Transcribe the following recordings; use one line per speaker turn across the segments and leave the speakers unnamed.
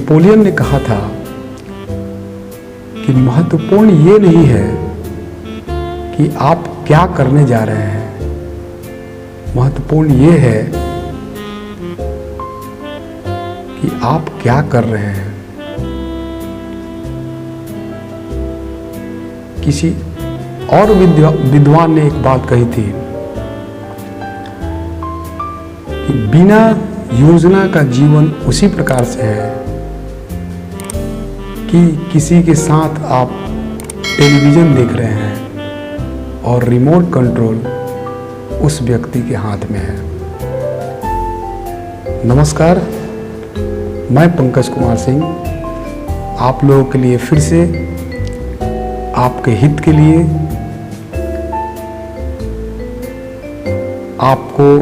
Napoleon ने कहा था कि महत्वपूर्ण ये नहीं है कि आप क्या करने जा रहे हैं, महत्वपूर्ण ये है कि आप क्या कर रहे हैं। किसी और विद्वान ने एक बात कही थी कि बिना योजना का जीवन उसी प्रकार से है कि किसी के साथ आप टेलीविजन देख रहे हैं और रिमोट कंट्रोल उस व्यक्ति के हाथ में है। नमस्कार, मैं पंकज कुमार सिंह आप लोगों के लिए फिर से आपके हित के लिए आपको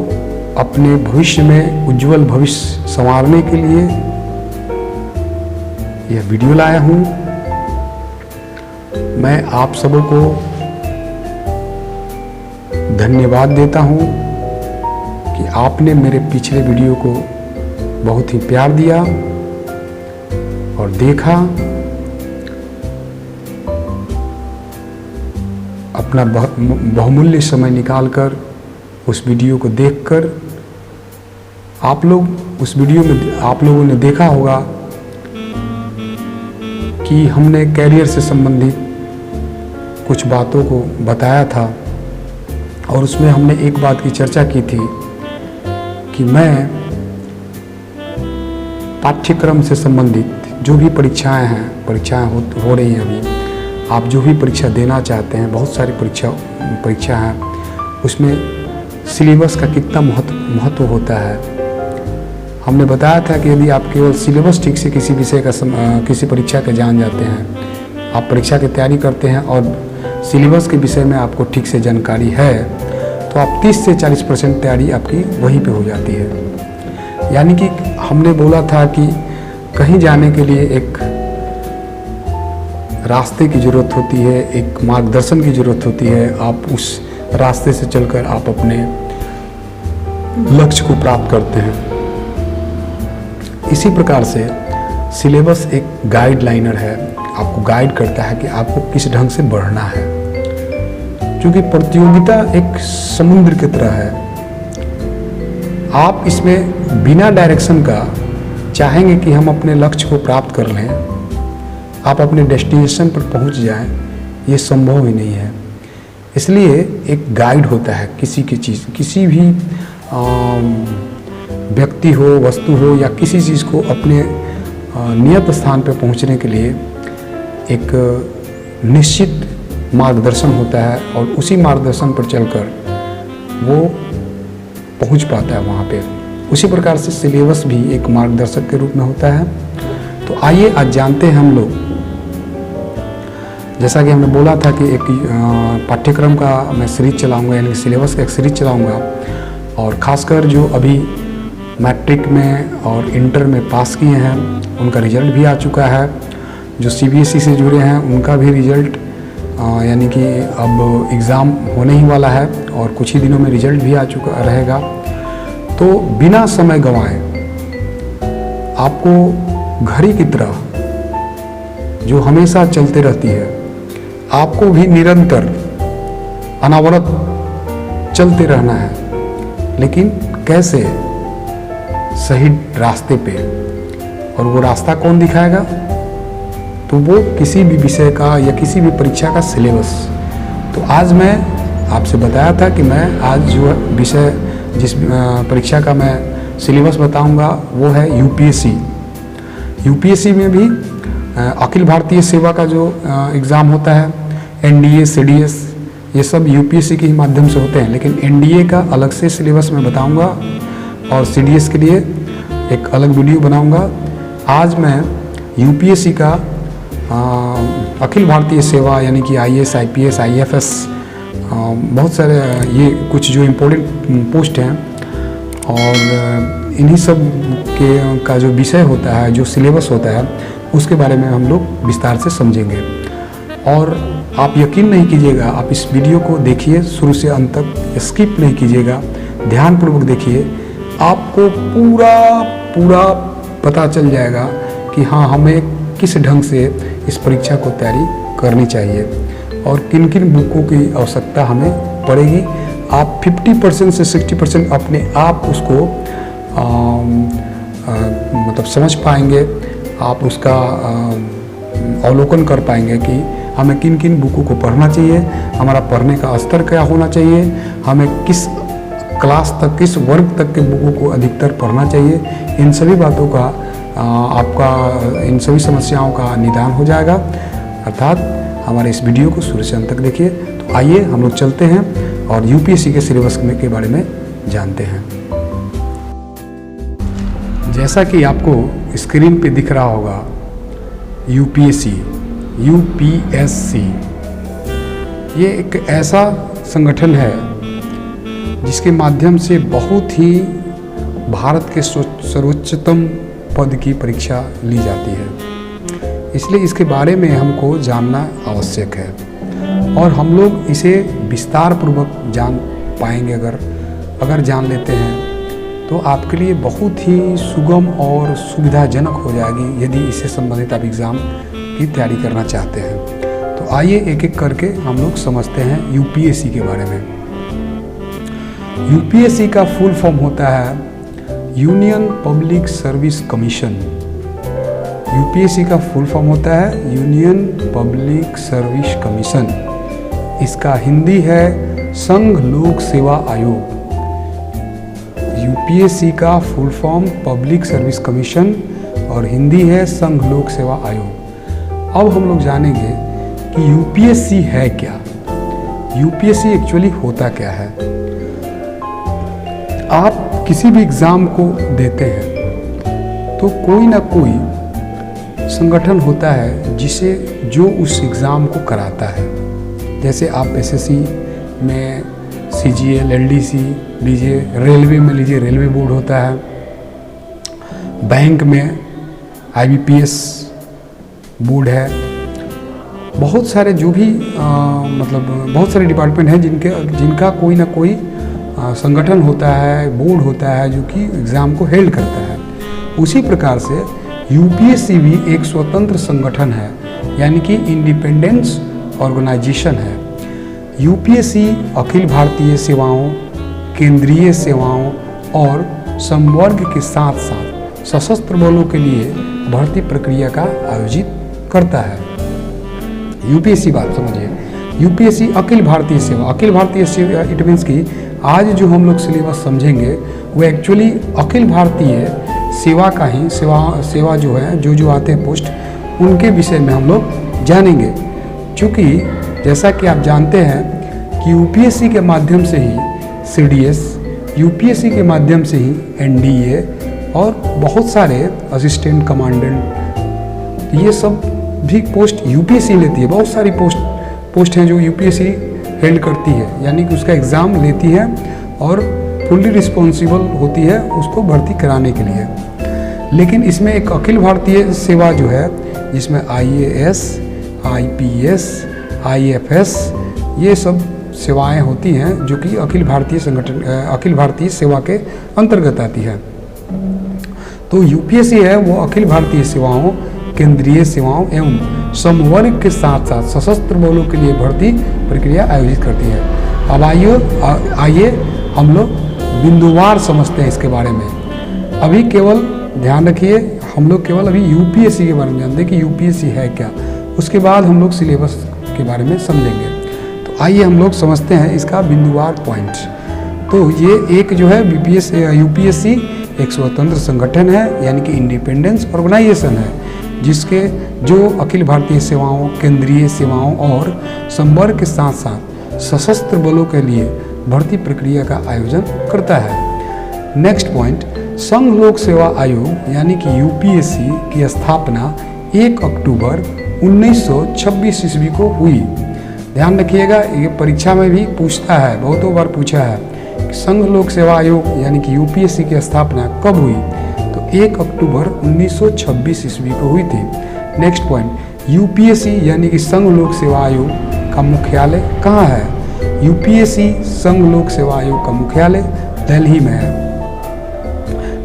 अपने भविष्य में उज्जवल भविष्य संवारने के लिए यह वीडियो लाया हूं। मैं आप सबों को धन्यवाद देता हूं कि आपने मेरे पिछले वीडियो को बहुत ही प्यार दिया और देखा, अपना बहुमूल्य समय निकालकर उस वीडियो को देखकर आप लोग उस वीडियो में आप लोगों ने देखा होगा कि हमने कैरियर से संबंधित कुछ बातों को बताया था और उसमें हमने एक बात की चर्चा की थी कि मैं पाठ्यक्रम से संबंधित जो भी परीक्षाएं हो रही हैं, अभी आप जो भी परीक्षा देना चाहते हैं, बहुत सारी परीक्षा हैं, उसमें सिलेबस का कितना महत्व होता है। हमने बताया था कि यदि आप केवल सिलेबस ठीक से किसी विषय का किसी परीक्षा के जान जाते हैं, आप परीक्षा की तैयारी करते हैं और सिलेबस के विषय में आपको ठीक से जानकारी है, तो आप 30 से 40% तैयारी आपकी वहीं पे हो जाती है। यानी कि हमने बोला था कि कहीं जाने के लिए एक रास्ते की ज़रूरत होती है, एक मार्गदर्शन की ज़रूरत होती है। आप उस रास्ते से चलकर आप अपने लक्ष्य को प्राप्त करते हैं। इसी प्रकार से सिलेबस एक गाइडलाइनर है, आपको गाइड करता है कि आपको किस ढंग से बढ़ना है। क्योंकि प्रतियोगिता एक समुद्र की तरह है, आप इसमें बिना डायरेक्शन का चाहेंगे कि हम अपने लक्ष्य को प्राप्त कर लें, आप अपने डेस्टिनेशन पर पहुंच जाएं, ये संभव ही नहीं है। इसलिए एक गाइड होता है किसी की चीज़, किसी भी व्यक्ति हो, वस्तु हो या किसी चीज़ को अपने नियत स्थान पर पहुंचने के लिए एक निश्चित मार्गदर्शन होता है और उसी मार्गदर्शन पर चलकर वो पहुंच पाता है वहाँ पे। उसी प्रकार से सिलेबस भी एक मार्गदर्शक के रूप में होता है। तो आइए आज जानते हैं हम लोग, जैसा कि हमने बोला था कि एक पाठ्यक्रम का मैं सीरीज चलाऊँगा, यानी सिलेबस का एक सीरीज चलाऊँगा, और ख़ासकर जो अभी मैट्रिक में और इंटर में पास किए हैं उनका रिजल्ट भी आ चुका है। जो CBSE से जुड़े हैं उनका भी रिजल्ट यानी कि अब एग्ज़ाम होने ही वाला है और कुछ ही दिनों में रिजल्ट भी आ चुका रहेगा। तो बिना समय गंवाए आपको घड़ी की तरह जो हमेशा चलते रहती है, आपको भी निरंतर अनवरत चलते रहना है। लेकिन कैसे? सही रास्ते पे। और वो रास्ता कौन दिखाएगा? तो वो किसी भी विषय का या किसी भी परीक्षा का सिलेबस। तो आज मैं आपसे बताया था कि मैं आज जो विषय जिस परीक्षा का मैं सिलेबस बताऊंगा वो है UPSC। UPSC में भी अखिल भारतीय सेवा का जो एग्ज़ाम होता है, NDA, CDS, ये सब UPSC के ही माध्यम से होते हैं। लेकिन NDA का अलग से सिलेबस मैं बताऊंगा और CDS के लिए एक अलग वीडियो बनाऊंगा। आज मैं UPSC का अखिल भारतीय सेवा यानी कि IAS, IPS, IFS, बहुत सारे ये कुछ जो इम्पोर्टेंट पोस्ट हैं और इन्हीं सब के का जो विषय होता है, जो सिलेबस होता है, उसके बारे में हम लोग विस्तार से समझेंगे। और आप यकीन नहीं कीजिएगा, आप इस वीडियो को देखिए शुरू से अंत तक, स्किप नहीं कीजिएगा, ध्यानपूर्वक देखिए, आपको पूरा पता चल जाएगा कि हाँ हमें किस ढंग से इस परीक्षा को तैयारी करनी चाहिए और किन किन बुकों की आवश्यकता हमें पड़ेगी। आप 50% से 60% अपने आप उसको मतलब समझ पाएंगे, आप उसका अवलोकन कर पाएंगे कि हमें किन किन बुकों को पढ़ना चाहिए, हमारा पढ़ने का स्तर क्या होना चाहिए, हमें किस क्लास तक, किस वर्ग तक के बुकों को अधिकतर पढ़ना चाहिए। इन सभी बातों का आपका इन सभी समस्याओं का निदान हो जाएगा। अर्थात हमारे इस वीडियो को शुरू से अंत तक देखिए। तो आइए हम लोग चलते हैं और यूपीएससी के सिलेबस के बारे में जानते हैं। जैसा कि आपको स्क्रीन पे दिख रहा होगा, यूपीएससी ये एक ऐसा संगठन है जिसके माध्यम से बहुत ही भारत के सर्वोच्चतम पद की परीक्षा ली जाती है। इसलिए इसके बारे में हमको जानना आवश्यक है और हम लोग इसे विस्तार पूर्वक जान पाएंगे। अगर जान लेते हैं तो आपके लिए बहुत ही सुगम और सुविधाजनक हो जाएगी यदि इससे संबंधित आप एग्ज़ाम की तैयारी करना चाहते हैं। तो आइए एक एक करके हम लोग समझते हैं यूपीएससी के बारे में। यूपीएससी का फुल फॉर्म होता है union public service commission. UPSC का फुल फॉर्म होता है यूनियन पब्लिक सर्विस कमीशन। इसका हिंदी है संघ लोक सेवा आयोग। यूपीएससी का full form public service commission और हिंदी है संघ लोक सेवा आयोग। अब हम लोग जानेंगे कि यूपीएससी है क्या। यूपीएससी एक्चुअली होता क्या है। आप किसी भी एग्ज़ाम को देते हैं तो कोई ना कोई संगठन होता है जो उस एग्ज़ाम को कराता है। जैसे आप एसएससी में सीजीएल, एलडीसी लीजिए, रेलवे में लीजिए, रेलवे बोर्ड होता है, बैंक में आईबीपीएस बोर्ड है। बहुत सारे जो भी बहुत सारे डिपार्टमेंट हैं जिनका कोई ना कोई संगठन होता है, बोर्ड होता है जो कि एग्ज़ाम को हेल्ड करता है। उसी प्रकार से यूपीएससी भी एक स्वतंत्र संगठन है, यानी कि इंडिपेंडेंस ऑर्गेनाइजेशन है। यूपीएससी अखिल भारतीय सेवाओं, केंद्रीय सेवाओं और संवर्ग के साथ साथ सशस्त्र बलों के लिए भर्ती प्रक्रिया का आयोजित करता है। यूपीएससी बात समझिए, यूपीएससी अखिल भारतीय सेवा इट मीन्स कि आज जो हम लोग सिलेबस समझेंगे वो एक्चुअली अखिल भारतीय सेवा का ही सेवा जो है, जो आते हैं पोस्ट, उनके विषय में हम लोग जानेंगे। क्योंकि जैसा कि आप जानते हैं कि यूपीएससी के माध्यम से ही सीडीएस, यूपीएससी के माध्यम से ही एनडीए और बहुत सारे असिस्टेंट कमांडेंट, ये सब भी पोस्ट यूपीएससी लेती है। बहुत सारी पोस्ट हैं जो यूपीएससी हेल्ड करती है, यानी कि उसका एग्ज़ाम लेती है और फुल्ली रिस्पॉन्सिबल होती है उसको भर्ती कराने के लिए। लेकिन इसमें एक अखिल भारतीय सेवा जो है, जिसमें आईएएस, आईपीएस, आईएफएस ये सब सेवाएं होती हैं जो कि अखिल भारतीय सेवा के अंतर्गत आती है। तो यूपीएससी है वो अखिल भारतीय सेवाओं, केंद्रीय सेवाओं एवं समवर्ग के साथ साथ सशस्त्र बलों के लिए भर्ती प्रक्रिया आयोजित करती है। अब आइए हम लोग बिंदुवार समझते हैं इसके बारे में। अभी केवल ध्यान रखिए, हम लोग केवल अभी यूपीएससी के बारे में जानते हैं कि यूपीएससी है क्या, उसके बाद हम लोग सिलेबस के बारे में समझेंगे। तो आइए हम लोग समझते हैं इसका बिंदुवार पॉइंट। तो ये एक जो है यूपीएससी एक स्वतंत्र संगठन है, यानी कि इंडिपेंडेंस ऑर्गेनाइजेशन है, जिसके जो अखिल भारतीय सेवाओं, केंद्रीय सेवाओं और संवर्ग के साथ साथ सशस्त्र बलों के लिए भर्ती प्रक्रिया का आयोजन करता है। नेक्स्ट पॉइंट, संघ लोक सेवा आयोग यानी कि यूपीएससी की स्थापना 1 अक्टूबर 1926 ईस्वी को हुई। ध्यान रखिएगा, ये परीक्षा में भी पूछता है, बहुतों बार पूछा है, संघ लोक सेवा आयोग यानी कि यूपीएससी की स्थापना कब हुई, तो 1 अक्टूबर 1926 ईस्वी को हुई थी। नेक्स्ट पॉइंट, यूपीएससी यानी कि संघ लोक सेवा आयोग का मुख्यालय कहाँ है? यूपीएससी संघ लोक सेवा आयोग का मुख्यालय दिल्ली में है।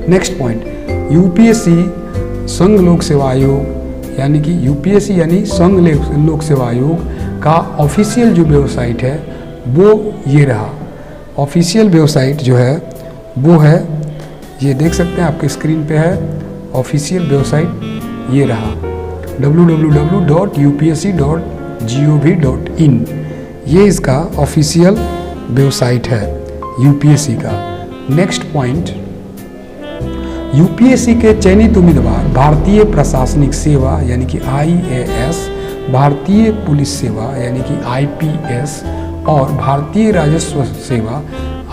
नेक्स्ट पॉइंट, यूपीएससी संघ लोक सेवा आयोग यानी कि यूपीएससी यानी संघ लोक सेवा आयोग का ऑफिशियल जो वेबसाइट है वो ये रहा। ऑफिशियल वेबसाइट जो है वो है, ये देख सकते हैं आपके स्क्रीन पे है, ऑफिशियल वेबसाइट ये रहा www.upsc.gov.in। ये इसका ऑफिशियल वेबसाइट है यूपीएससी का। नेक्स्ट पॉइंट, यूपीएससी के चयनित उम्मीदवार भारतीय प्रशासनिक सेवा यानी कि आईएएस, भारतीय पुलिस सेवा यानी कि आईपीएस और भारतीय राजस्व सेवा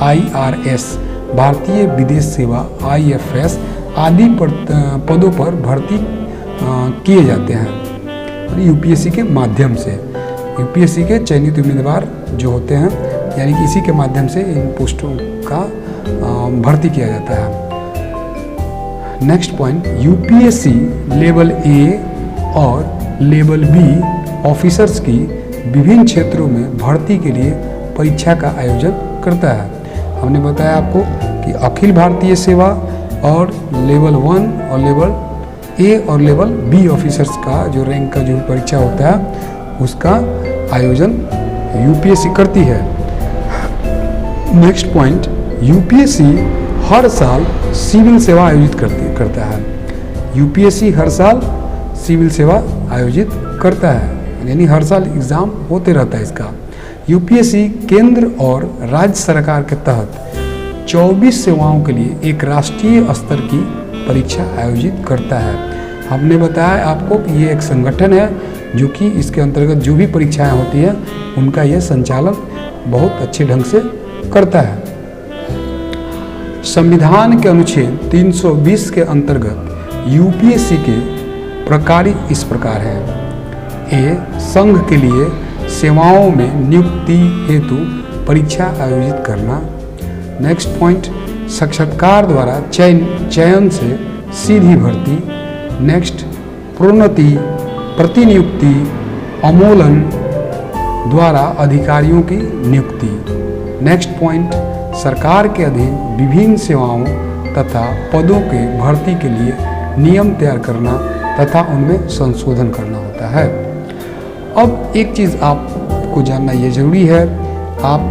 आईआरएस, भारतीय विदेश सेवा आईएफएस आदि पदों पर भर्ती किए जाते हैं यूपीएससी के माध्यम से। यूपीएससी के चयनित उम्मीदवार जो होते हैं यानी कि इसी के माध्यम से इन पोस्टों का भर्ती किया जाता है। Next point, UPSC level A और लेवल बी ऑफिसर्स की विभिन्न क्षेत्रों में भर्ती के लिए परीक्षा का आयोजन करता है। हमने बताया आपको कि अखिल भारतीय सेवा और लेवल 1 और लेवल ए और लेवल बी ऑफिसर्स का जो रैंक का जो परीक्षा होता है उसका आयोजन यूपीएससी करती है। नेक्स्ट पॉइंट, यूपीएससी हर साल सिविल सेवा आयोजित करता है। यूपीएससी हर साल सिविल सेवा आयोजित करता है, यानी हर साल एग्ज़ाम होते रहता है इसका। यूपीएससी केंद्र और राज्य सरकार के तहत 24 सेवाओं के लिए एक राष्ट्रीय स्तर की परीक्षा आयोजित करता है। हमने बताया आपको कि ये एक संगठन है जो कि इसके अंतर्गत जो भी परीक्षाएं होती हैं उनका ये संचालन बहुत अच्छे ढंग से करता है। संविधान के अनुच्छेद 320 के अंतर्गत यूपीएससी के प्रकार इस प्रकार हैं। ए, संघ के लिए सेवाओं में नियुक्ति हेतु परीक्षा आयोजित करना। नेक्स्ट पॉइंट, साक्षात्कार द्वारा चयन से सीधी भर्ती। नेक्स्ट, प्रोन्नति, प्रतिनियुक्ति, अमोलन द्वारा अधिकारियों की नियुक्ति। नेक्स्ट पॉइंट, सरकार के अधीन विभिन्न सेवाओं तथा पदों के भर्ती के लिए नियम तैयार करना तथा उनमें संशोधन करना होता है। अब एक चीज़ आपको जानना ये ज़रूरी है, आप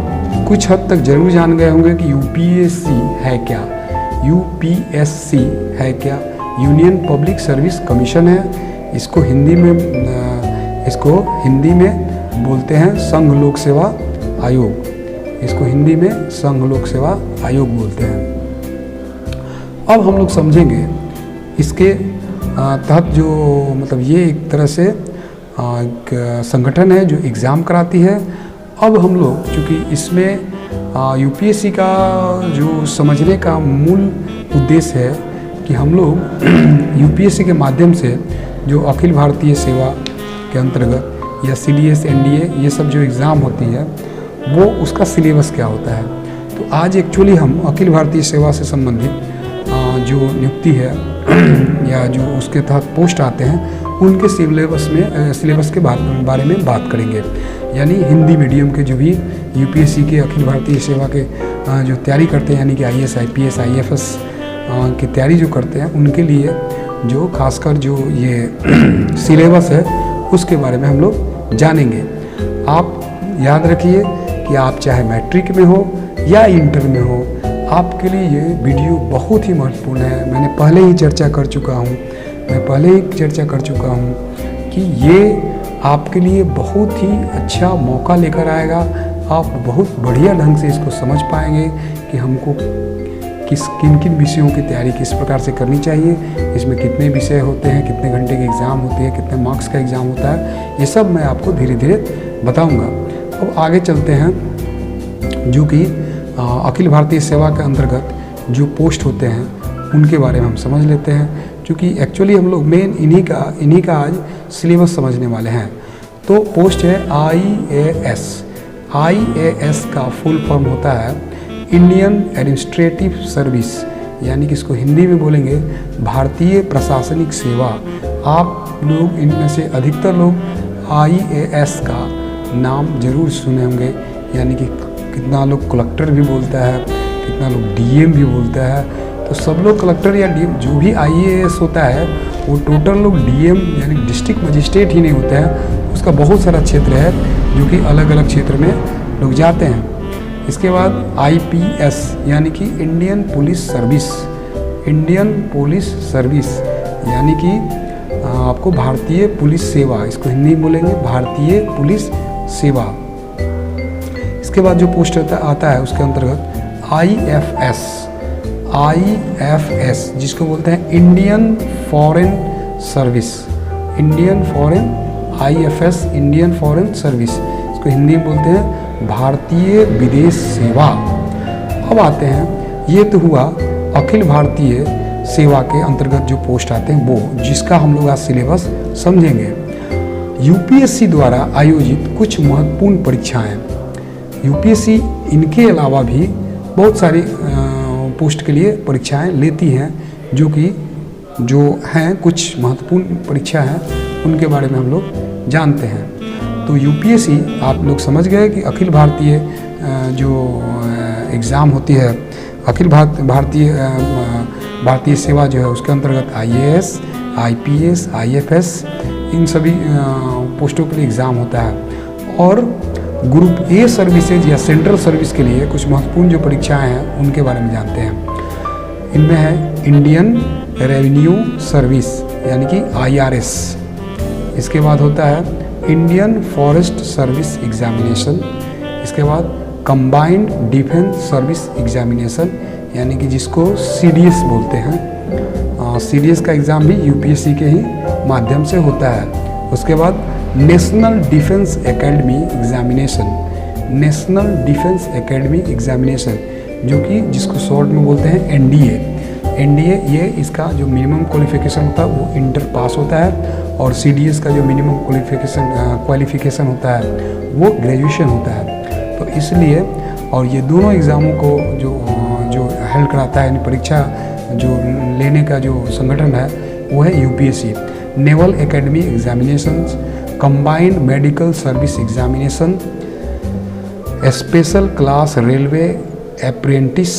कुछ हद तक जरूर जान गए होंगे कि यूपीएससी है क्या। यूपीएससी है क्या? यूनियन पब्लिक सर्विस कमीशन है। इसको हिंदी में बोलते हैं संघ लोक सेवा आयोग। इसको हिंदी में संघ लोक सेवा आयोग बोलते हैं। अब हम लोग समझेंगे इसके तहत जो मतलब ये एक तरह से एक संगठन है जो एग्ज़ाम कराती है। अब हम लोग चूँकि इसमें यूपीएससी का जो समझने का मूल उद्देश्य है कि हम लोग यूपीएससी के माध्यम से जो अखिल भारतीय सेवा के अंतर्गत या सीडीएस, एनडीए ये सब जो एग्ज़ाम होती है वो उसका सिलेबस क्या होता है। तो आज एक्चुअली हम अखिल भारतीय सेवा से संबंधित जो नियुक्ति है या जो उसके तहत पोस्ट आते हैं उनके सिलेबस के बारे में बात करेंगे। यानी हिंदी मीडियम के जो भी यूपीएससी के अखिल भारतीय सेवा के जो तैयारी करते हैं यानी कि आईएएस, आईपीएस, आईएफएस की तैयारी जो करते हैं उनके लिए जो खासकर जो ये सिलेबस है उसके बारे में हम लोग जानेंगे। आप याद रखिए कि आप चाहे मैट्रिक में हो या इंटर में हो, आपके लिए ये वीडियो बहुत ही महत्वपूर्ण है। मैंने पहले ही चर्चा कर चुका हूँ कि ये आपके लिए बहुत ही अच्छा मौका लेकर आएगा। आप बहुत बढ़िया ढंग से इसको समझ पाएंगे कि हमको किन किन विषयों की तैयारी किस प्रकार से करनी चाहिए, इसमें कितने विषय होते हैं, कितने घंटे के एग्ज़ाम होते हैं, कितने मार्क्स का एग्ज़ाम होता है, ये सब मैं आपको धीरे धीरे बताऊंगा। अब आगे चलते हैं जो कि अखिल भारतीय सेवा के अंतर्गत जो पोस्ट होते हैं उनके बारे में हम समझ लेते हैं, क्योंकि एक्चुअली हम लोग मेन इन्हीं का आज सिलेबस समझने वाले हैं। तो पोस्ट है आईएएस। आईएएस का फुल फॉर्म होता है इंडियन एडमिनिस्ट्रेटिव सर्विस, यानी कि इसको हिंदी में बोलेंगे भारतीय प्रशासनिक सेवा। आप लोग इनमें से अधिकतर लोग आईएएस का नाम जरूर सुने होंगे, यानी कि कितना लोग कलेक्टर भी बोलता है, कितना लोग डीएम भी बोलता है। तो सब लोग कलेक्टर या डीएम जो भी आईएएस होता है वो टोटल लोग डीएम यानी डिस्ट्रिक्ट मजिस्ट्रेट ही नहीं होता है, उसका बहुत सारा क्षेत्र है जो कि अलग अलग क्षेत्र में लोग जाते हैं। इसके बाद आईपीएस यानी कि Indian police service, Indian police service यानी कि आपको भारतीय पुलिस सेवा, इसको हिंदी में बोलेंगे भारतीय पुलिस सेवा। इसके बाद जो पोस्ट आता है उसके अंतर्गत आईएफएस, आईएफएस जिसको बोलते हैं Indian foreign service, Indian foreign, IFS Indian foreign service, इसको हिंदी में बोलते हैं भारतीय विदेश सेवा। अब आते हैं, ये तो हुआ अखिल भारतीय सेवा के अंतर्गत जो पोस्ट आते हैं वो, जिसका हम लोग आज सिलेबस समझेंगे। यूपीएससी द्वारा आयोजित कुछ महत्वपूर्ण परीक्षाएं, यूपीएससी इनके अलावा भी बहुत सारी पोस्ट के लिए परीक्षाएं लेती हैं, जो हैं कुछ महत्वपूर्ण परीक्षा हैं, उनके बारे में हम लोग जानते हैं। तो यूपीएससी आप लोग समझ गए कि अखिल भारतीय जो एग्ज़ाम होती है, अखिल भारतीय सेवा जो है उसके अंतर्गत आईएएस, आईपीएस, आईएफएस इन सभी पोस्टों के लिए एग्ज़ाम होता है। और ग्रुप ए सर्विसेज या सेंट्रल सर्विस के लिए कुछ महत्वपूर्ण जो परीक्षाएं हैं उनके बारे में जानते हैं। इनमें है इंडियन रेवेन्यू सर्विस यानी कि आईआरएस, इसके बाद होता है इंडियन फॉरेस्ट सर्विस एग्जामिनेशन, इसके बाद कंबाइंड डिफेंस सर्विस एग्जामिनेशन यानी कि जिसको सीडीएस बोलते हैं। सीडीएस का एग्ज़ाम भी यूपीएससी के ही माध्यम से होता है। उसके बाद national defence academy examination, national defence academy examination जो कि जिसको शॉर्ट में बोलते हैं एनडीए। एनडीए ये इसका जो मिनिमम क्वालिफिकेशन होता है वो इंटर पास होता है, और सीडीएस का जो मिनिमम क्वालिफिकेशन होता है वो ग्रेजुएशन होता है। तो इसलिए, और ये दोनों एग्ज़ामों को जो हेल्ड कराता है, यानी परीक्षा जो लेने का जो संगठन है वो है UPSC. Naval academy examinations, combined medical service examination, special class railway apprentice,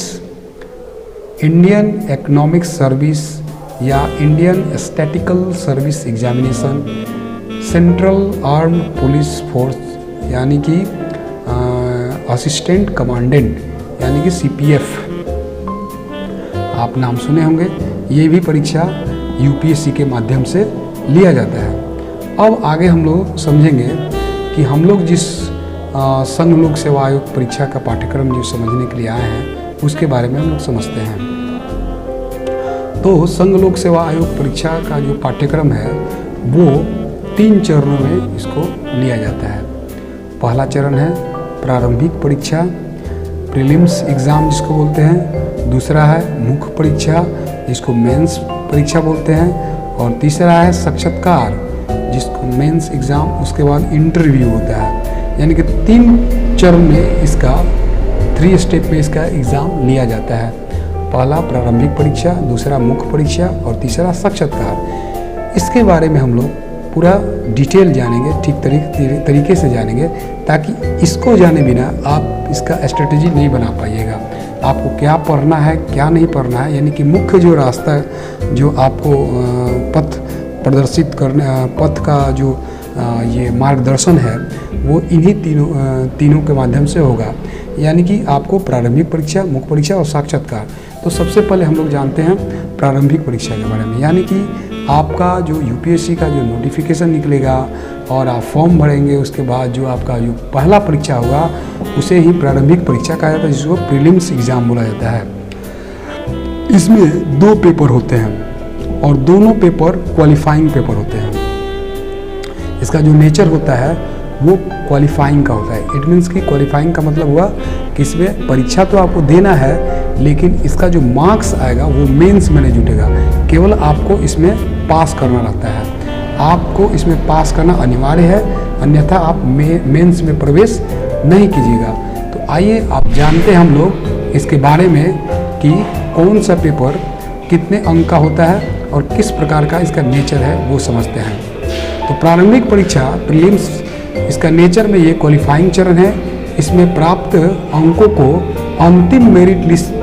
Indian economic service या Indian statical service examination, central armed police force यानी कि असिस्टेंट कमांडेंट यानी कि सीपीएफ, आप नाम सुने होंगे। ये भी परीक्षा यूपीएससी के माध्यम से लिया जाता है। अब आगे हम लोग समझेंगे कि हम लोग जिस संघ लोक सेवा आयोग परीक्षा का पाठ्यक्रम जो समझने के लिए आए हैं उसके बारे में हम लोग समझते हैं। तो संघ लोक सेवा आयोग परीक्षा का जो पाठ्यक्रम है वो 3 चरणों में इसको लिया जाता है। पहला चरण है प्रारंभिक परीक्षा, प्रीलिम्स एग्ज़ाम जिसको बोलते हैं। दूसरा है मुख्य परीक्षा जिसको मेंस परीक्षा बोलते हैं, और तीसरा है साक्षात्कार जिसको मेंस एग्ज़ाम, उसके बाद इंटरव्यू होता है। यानी कि 3 चरण में इसका 3 स्टेप में इसका एग्ज़ाम लिया जाता है। पहला प्रारंभिक परीक्षा, दूसरा मुख्य परीक्षा और तीसरा साक्षात्कार। इसके बारे में हम लोग पूरा डिटेल जानेंगे, ठीक तरीके से जानेंगे, ताकि इसको जाने बिना आप इसका स्ट्रेटजी नहीं बना पाइएगा। आपको क्या पढ़ना है क्या नहीं पढ़ना है, यानी कि मुख्य जो रास्ता जो आपको पथ प्रदर्शित करने, पथ का जो ये मार्गदर्शन है वो इन्हीं तीनों के माध्यम से होगा। यानी कि आपको प्रारंभिक परीक्षा, मुख्य परीक्षा और साक्षात्कार। तो सबसे पहले हम लोग जानते हैं प्रारंभिक परीक्षा के बारे में। यानी कि आपका जो यूपीएससी का जो नोटिफिकेशन निकलेगा और आप फॉर्म भरेंगे, उसके बाद जो आपका जो पहला परीक्षा होगा उसे ही प्रारंभिक परीक्षा कहा जाता है, जिसको प्रीलिम्स एग्ज़ाम बोला जाता है। इसमें 2 पेपर होते हैं और दोनों पेपर क्वालिफाइंग पेपर होते हैं। इसका जो नेचर होता है वो क्वालिफाइंग का होता है। इट मीन्स कि क्वालिफाइंग का मतलब हुआ कि इसमें परीक्षा तो आपको देना है, लेकिन इसका जो मार्क्स आएगा वो मेंस में नहीं जुटेगा, केवल आपको इसमें पास करना रहता है। आपको इसमें पास करना अनिवार्य है, अन्यथा आप मेंस में प्रवेश नहीं कीजिएगा। तो आइए आप जानते हैं हम लोग इसके बारे में कि कौन सा पेपर कितने अंक का होता है और किस प्रकार का इसका नेचर है वो समझते हैं। तो प्रारंभिक परीक्षा प्रीलिम्स, इसका नेचर में ये क्वालिफाइंग चरण है। इसमें प्राप्त अंकों को अंतिम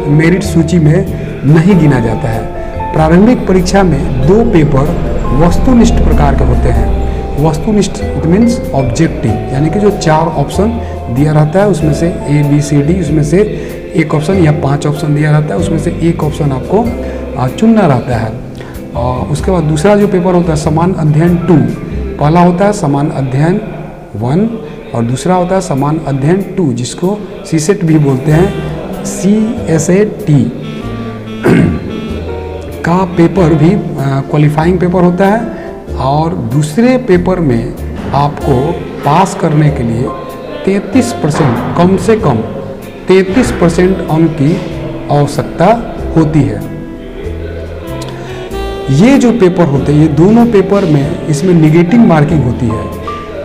मेरिट सूची में नहीं गिना जाता है। प्रारंभिक परीक्षा में 2 पेपर वस्तुनिष्ठ प्रकार के होते हैं। वस्तुनिष्ठ इट मीन्स ऑब्जेक्टिव, यानी कि जो 4 ऑप्शन दिया रहता है उसमें से A B C D, उसमें से एक ऑप्शन या 5 ऑप्शन दिया रहता है, उसमें से एक ऑप्शन आपको चुनना रहता है। और उसके बाद दूसरा जो पेपर होता है समान अध्ययन 2, पहला होता है समान अध्ययन 1 और दूसरा होता है समान अध्ययन 2, जिसको CSET भी बोलते हैं, CSAT का पेपर भी क्वालिफाइंग पेपर होता है। और दूसरे पेपर में आपको पास करने के लिए 33%, कम से कम 33% अंक की आवश्यकता होती है। ये जो पेपर होते हैं, ये दोनों पेपर में इसमें निगेटिव मार्किंग होती है,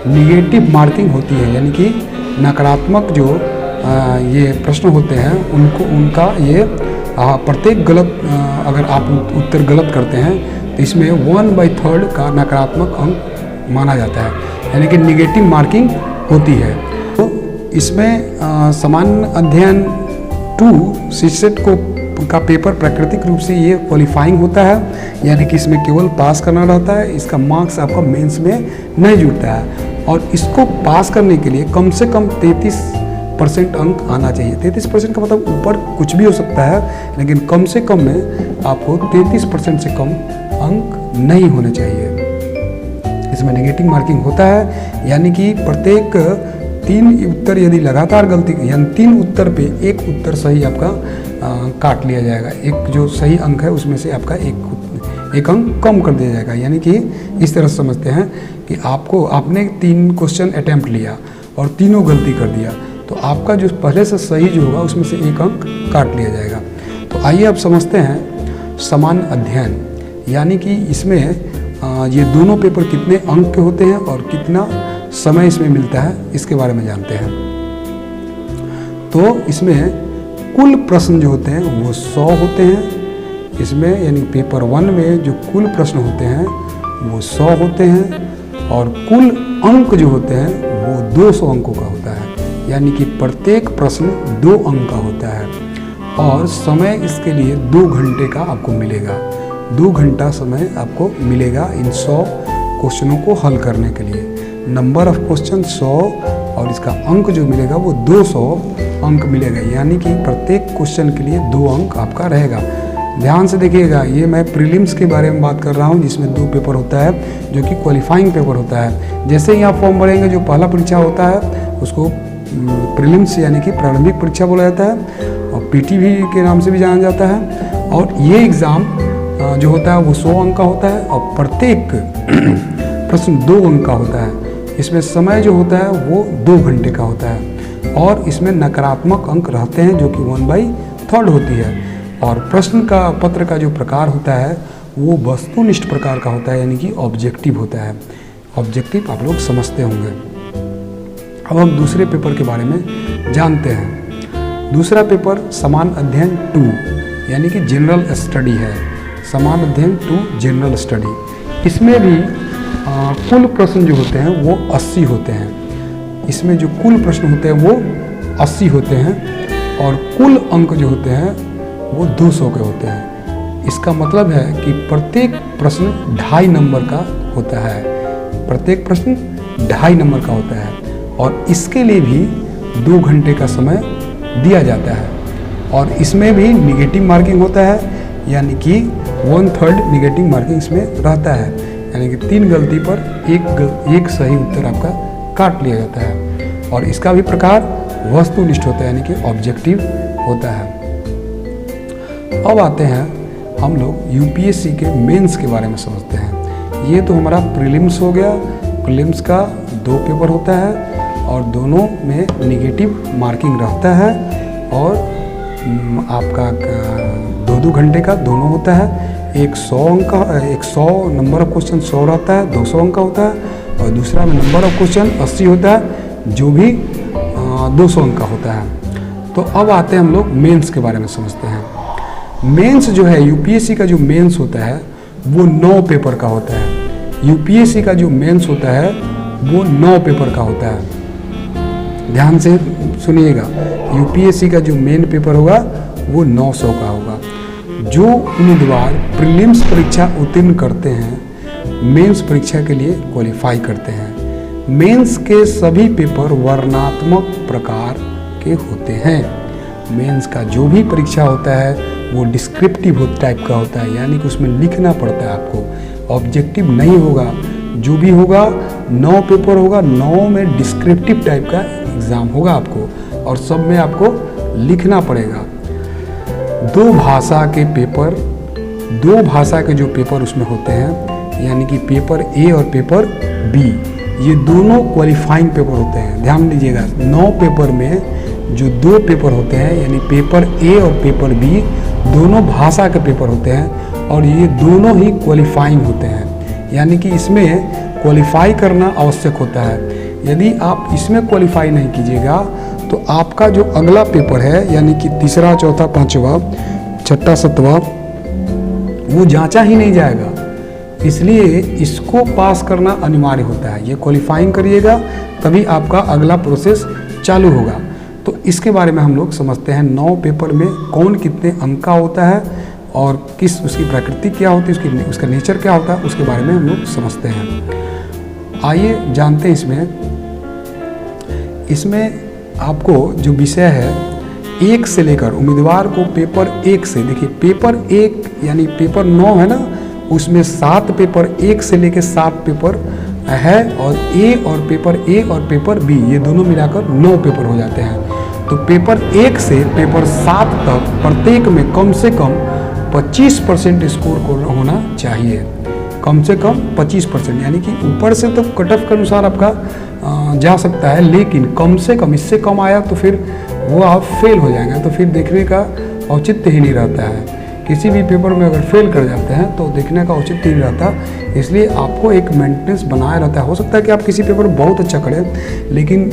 निगेटिव मार्किंग होती है, यानी कि नकारात्मक जो ये प्रश्न होते हैं उनका ये प्रत्येक गलत अगर आप उत्तर गलत करते हैं तो इसमें 1/3 का नकारात्मक अंक माना जाता है, यानी कि निगेटिव मार्किंग होती है। तो इसमें सामान्य अध्ययन 2 CSET का पेपर प्राकृतिक रूप से ये क्वालिफाइंग होता है, यानी कि इसमें केवल पास करना रहता है, इसका मार्क्स आपका मेंस में नहीं जुड़ता है। और इसको पास करने के लिए कम से कम 33% अंक आना चाहिए। 33% का मतलब ऊपर कुछ भी हो सकता है, लेकिन कम से कम में आपको 33% से कम अंक नहीं होने चाहिए। इसमें नेगेटिव मार्किंग होता है, यानी कि प्रत्येक 3 उत्तर यदि लगातार गलती, यानी 3 उत्तर पे एक उत्तर सही आपका काट लिया जाएगा। एक जो सही अंक है उसमें से आपका एक अंक कम कर दिया जाएगा। यानी कि इस तरह से समझते हैं कि आपने 3 क्वेश्चन अटेम्प्ट लिया और तीनों गलती कर दिया, तो आपका जो पहले से सही जो होगा उसमें से एक अंक काट लिया जाएगा। तो आइए अब समझते हैं समान अध्ययन, यानी कि इसमें ये दोनों पेपर कितने अंक के होते हैं और कितना समय इसमें मिलता है, इसके बारे में जानते हैं। तो इसमें कुल प्रश्न जो होते हैं वो 100 होते हैं इसमें, यानी पेपर 1 में जो कुल प्रश्न होते हैं वो 100 होते हैं और कुल अंक जो होते हैं वो 200 अंकों का होता है, यानी कि प्रत्येक प्रश्न 2 अंक का होता है। और समय इसके लिए 2 घंटे का आपको मिलेगा, 2 घंटा समय आपको मिलेगा इन 100 क्वेश्चनों को हल करने के लिए। नंबर ऑफ क्वेश्चन 100 और इसका अंक जो मिलेगा वो 200 अंक मिलेगा, यानी कि प्रत्येक क्वेश्चन के लिए 2 अंक आपका रहेगा। ध्यान से देखिएगा, ये मैं प्रीलिम्स के बारे में बात कर रहा हूँ, जिसमें 2 पेपर होता है जो कि क्वालिफाइंग पेपर होता है। जैसे ही आप फॉर्म भरेंगे, जो पहला परीक्षा होता है उसको प्रीलिम्स यानी कि प्रारंभिक परीक्षा बोला जाता है और PTV के नाम से भी जाना जाता है। और ये एग्ज़ाम जो होता है वो 100 अंक का होता है और प्रत्येक प्रश्न 2 अंक का होता है। इसमें समय जो होता है वो 2 घंटे का होता है और इसमें नकारात्मक अंक रहते हैं जो कि 1/3 होती है। और प्रश्न का पत्र का जो प्रकार होता है वो वस्तुनिष्ठ प्रकार का होता है, यानी कि ऑब्जेक्टिव होता है। ऑब्जेक्टिव आप लोग समझते होंगे। अब हम दूसरे पेपर के बारे में जानते हैं। दूसरा पेपर समान अध्ययन 2 यानी कि जनरल स्टडी है। समान अध्ययन 2 जनरल स्टडी, इसमें भी कुल प्रश्न जो होते हैं वो 80 होते हैं। इसमें जो कुल प्रश्न होते हैं वो 80 होते हैं और कुल अंक जो होते हैं वो 200 के होते हैं। इसका मतलब है कि प्रत्येक प्रश्न 2.5 नंबर का होता है। प्रत्येक प्रश्न 2.5 नंबर का होता है और इसके लिए भी 2 घंटे का समय दिया जाता है। और इसमें भी निगेटिव मार्किंग होता है, यानी कि 1/3 निगेटिव मार्किंग इसमें रहता है, यानी कि 3 गलती पर एक सही उत्तर आपका काट लिया जाता है। और इसका भी प्रकार वस्तुनिष्ठ होता है, यानी कि ऑब्जेक्टिव होता है। अब आते हैं हम लोग यूपीएससी के मेंस के बारे में समझते हैं। ये तो हमारा प्रीलिम्स हो गया। प्रीलिम्स का 2 पेपर होता है और दोनों में निगेटिव मार्किंग रहता है और आपका 2-2 घंटे का दोनों होता है। एक 100 अंक का, एक 100 नंबर ऑफ क्वेश्चन 100 रहता है, 200 अंक का होता है और दूसरा में नंबर ऑफ क्वेश्चन 80 होता है जो भी 200 अंक का होता है। तो अब आते हैं हम लोग मेंस के बारे में समझते हैं। मेंस जो है, यूपीएससी का जो मेंस होता है वो 9 पेपर का होता है। यूपीएससी का जो मेंस होता है वो 9 पेपर का होता है। ध्यान से सुनिएगा, यूपीएससी का जो मेन पेपर होगा वो 900 का होगा। जो उम्मीदवार प्रीलिम्स परीक्षा उत्तीर्ण करते हैं मेंस परीक्षा के लिए क्वालिफाई करते हैं। मेंस के सभी पेपर वर्णनात्मक प्रकार के होते हैं। मेंस का जो भी परीक्षा होता है वो डिस्क्रिप्टिव टाइप का होता है, यानी कि उसमें लिखना पड़ता है आपको, ऑब्जेक्टिव नहीं होगा। जो भी होगा 9 पेपर होगा, 9 में डिस्क्रिप्टिव टाइप का एग्ज़ाम होगा आपको, और सब में आपको लिखना पड़ेगा। 2 भाषा के जो पेपर उसमें होते हैं, यानी कि पेपर ए और पेपर बी, ये दोनों क्वालिफाइंग पेपर होते हैं। ध्यान दीजिएगा, 9 पेपर में जो 2 पेपर होते हैं, यानी पेपर ए और पेपर बी, दोनों भाषा के पेपर होते हैं, और ये दोनों ही क्वालिफाइंग होते हैं, यानी कि इसमें क्वालिफाई करना आवश्यक होता है। यदि आप इसमें क्वालिफाई नहीं कीजिएगा तो आपका जो अगला पेपर है, यानी कि तीसरा, चौथा, पांचवा, छठा, सातवां, वो जांचा ही नहीं जाएगा। इसलिए इसको पास करना अनिवार्य होता है। ये क्वालिफाइंग करिएगा तभी आपका अगला प्रोसेस चालू होगा। तो इसके बारे में हम लोग समझते हैं, 9 पेपर में कौन कितने अंक का होता है और किस उसकी प्रकृति क्या होती है, उसका नेचर क्या होता है, उसके बारे में हम लोग समझते हैं। आइए जानते हैं इसमें आपको जो विषय है 1 से लेकर, उम्मीदवार को पेपर 1 से, देखिए पेपर 1 यानी पेपर 9 है ना, उसमें 7 पेपर 1 से लेकर 7 पेपर है, और पेपर ए और पेपर बी, ये दोनों मिलाकर 9 पेपर हो जाते हैं। तो पेपर 1 से पेपर 7 तक प्रत्येक में कम से कम 25% स्कोर होना चाहिए, कम से कम 25%, यानी कि ऊपर से तो कट ऑफ के अनुसार आपका जा सकता है, लेकिन कम से कम, इससे कम आया तो फिर वो आप फेल हो जाएंगे, तो फिर देखने का औचित्य ही नहीं रहता है। किसी भी पेपर में अगर फेल कर जाते हैं तो देखने का औचित्य ही नहीं रहता। इसलिए आपको एक मेंटेनेंस बनाए रहता है। हो सकता है कि आप किसी पेपर बहुत अच्छा करें, लेकिन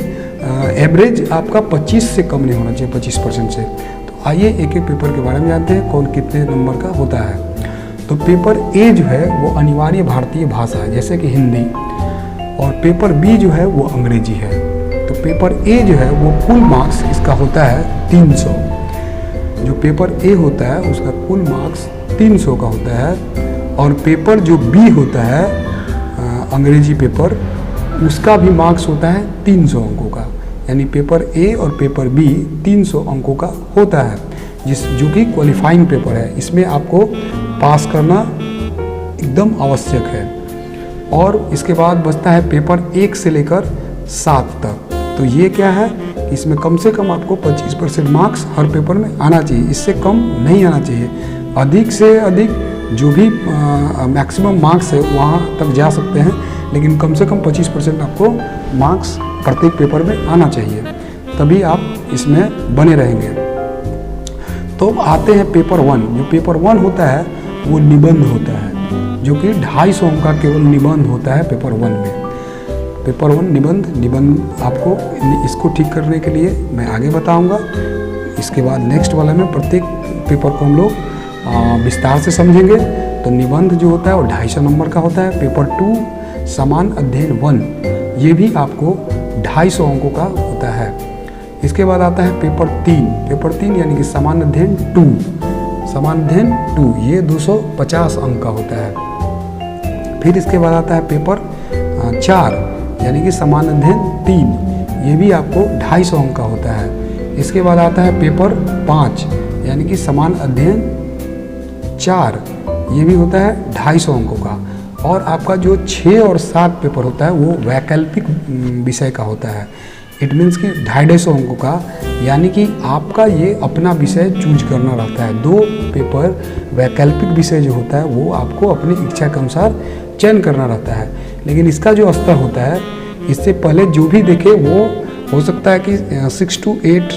एवरेज आपका 25 से कम नहीं होना चाहिए, 25% से। तो आइए एक एक पेपर के बारे में जानते हैं, कौन कितने नंबर का होता है। तो पेपर ए जो है वो अनिवार्य भारतीय भाषा है, जैसे कि हिंदी, और पेपर बी जो है वो अंग्रेजी है। तो पेपर ए जो है वो कुल मार्क्स इसका होता है 300। जो पेपर ए होता है उसका कुल मार्क्स 300 का होता है, और पेपर जो बी होता है अंग्रेजी पेपर, उसका भी मार्क्स होता है 300 अंकों का। यानी पेपर ए और पेपर बी 300 अंकों का होता है, जो कि क्वालिफाइंग पेपर है। इसमें आपको पास करना एकदम आवश्यक है। और इसके बाद बचता है पेपर 1 से लेकर 7 तक। तो ये क्या है, इसमें कम से कम आपको 25% मार्क्स हर पेपर में आना चाहिए, इससे कम नहीं आना चाहिए। अधिक से अधिक जो भी मैक्सिमम मार्क्स है वहाँ तक जा सकते हैं, लेकिन कम से कम 25% आपको मार्क्स प्रत्येक पेपर में आना चाहिए, तभी आप इसमें बने रहेंगे। तो आते हैं पेपर 1। जो पेपर 1 होता है वो निबंध होता है, जो कि 250 अंक का केवल निबंध होता है पेपर 1 में। पेपर 1 निबंध आपको इसको ठीक करने के लिए मैं आगे बताऊंगा। इसके बाद नेक्स्ट वाला में प्रत्येक पेपर को हम लोग विस्तार से समझेंगे। तो निबंध जो होता है वो 250 नंबर का होता है। पेपर 2 सामान्य अध्ययन 1, ये भी आपको 250 अंकों का होता है। इसके बाद आता है पेपर 3। पेपर 3 यानी कि सामान्य अध्ययन 2, सामान्य अध्ययन 2, ये 250 अंक का होता है। फिर इसके बाद आता है पेपर 4 यानी कि सामान्य अध्ययन 3, ये भी आपको 250 अंक का होता है। इसके बाद आता है पेपर 5 यानी कि सामान्य अध्ययन 4, ये भी होता है 250 अंकों का। और आपका जो 6 और 7 पेपर होता है वो वैकल्पिक विषय का होता है। इट मीन्स कि 250 अंकों का, यानी कि आपका ये अपना विषय चूज करना रहता है। 2 पेपर वैकल्पिक विषय जो होता है वो आपको अपनी इच्छा के अनुसार चयन करना रहता है। लेकिन इसका जो स्तर होता है, इससे पहले जो भी देखे वो हो सकता है कि 6 to 8